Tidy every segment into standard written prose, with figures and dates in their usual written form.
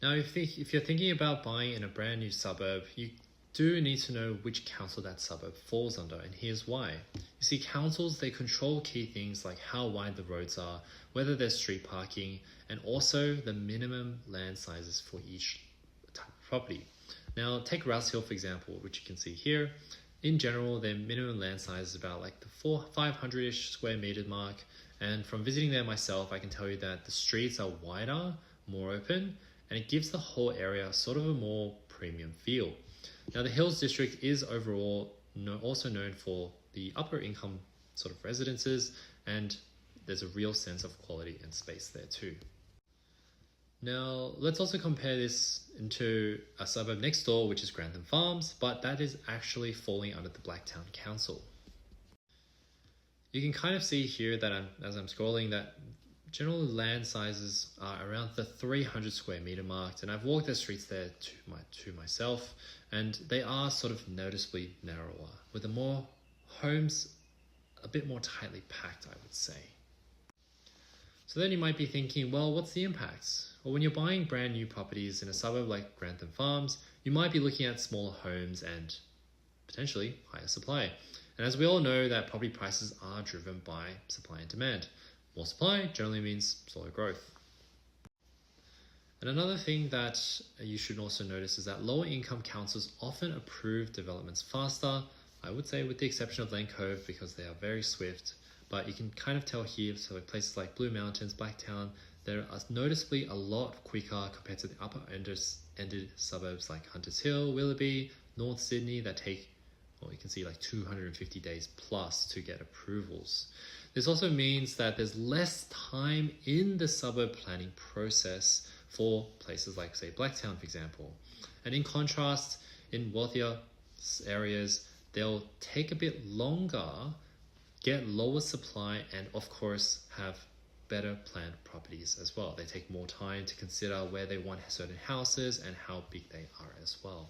Now, if you're thinking about buying in a brand new suburb, you do need to know which council that suburb falls under, and here's why. You see, councils, they control key things like how wide the roads are, whether there's street parking, and also the minimum land sizes for each type of property. Now, take Rouse Hill, for example, which you can see here. In general, their minimum land size is about like the 500-ish square meter mark. And from visiting there myself, I can tell you that the streets are wider, more open, and it gives the whole area sort of a more premium feel. Now, the Hills District is overall also known for the upper income sort of residences, and there's a real sense of quality and space there too. Now, let's also compare this into a suburb next door, which is Grantham Farms, but that is actually falling under the Blacktown Council. You can kind of see here that as I'm scrolling that general land sizes are around the 300 square meter mark, and I've walked the streets there to myself, and they are sort of noticeably narrower, with the more homes a bit more tightly packed, I would say. So then you might be thinking, well, what's the impact? Well, when you're buying brand new properties in a suburb like Grantham Farms, you might be looking at smaller homes and potentially higher supply. And as we all know, that property prices are driven by supply and demand. More supply generally means slower growth. And another thing that you should also notice is that lower income councils often approve developments faster, I would say with the exception of Lane Cove because they are very swift. But you can kind of tell here, so places like Blue Mountains, Blacktown, they're noticeably a lot quicker compared to the upper-ended suburbs like Hunters Hill, Willoughby, North Sydney that take, well, you can see like 250 days plus to get approvals. This also means that there's less time in the suburb planning process for places like, say, Blacktown, for example. And in contrast, in wealthier areas, they'll take a bit longer, get lower supply, and of course have better planned properties as well. They take more time to consider where they want certain houses and how big they are as well.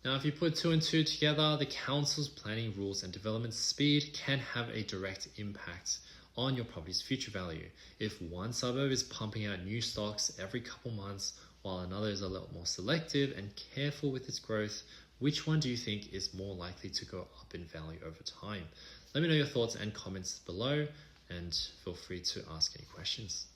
Now, if you put two and two together, the council's planning rules and development speed can have a direct impact on your property's future value. If one suburb is pumping out new stocks every couple months, while another is a lot more selective and careful with its growth, which one do you think is more likely to go up in value over time? Let me know your thoughts and comments below, and feel free to ask any questions.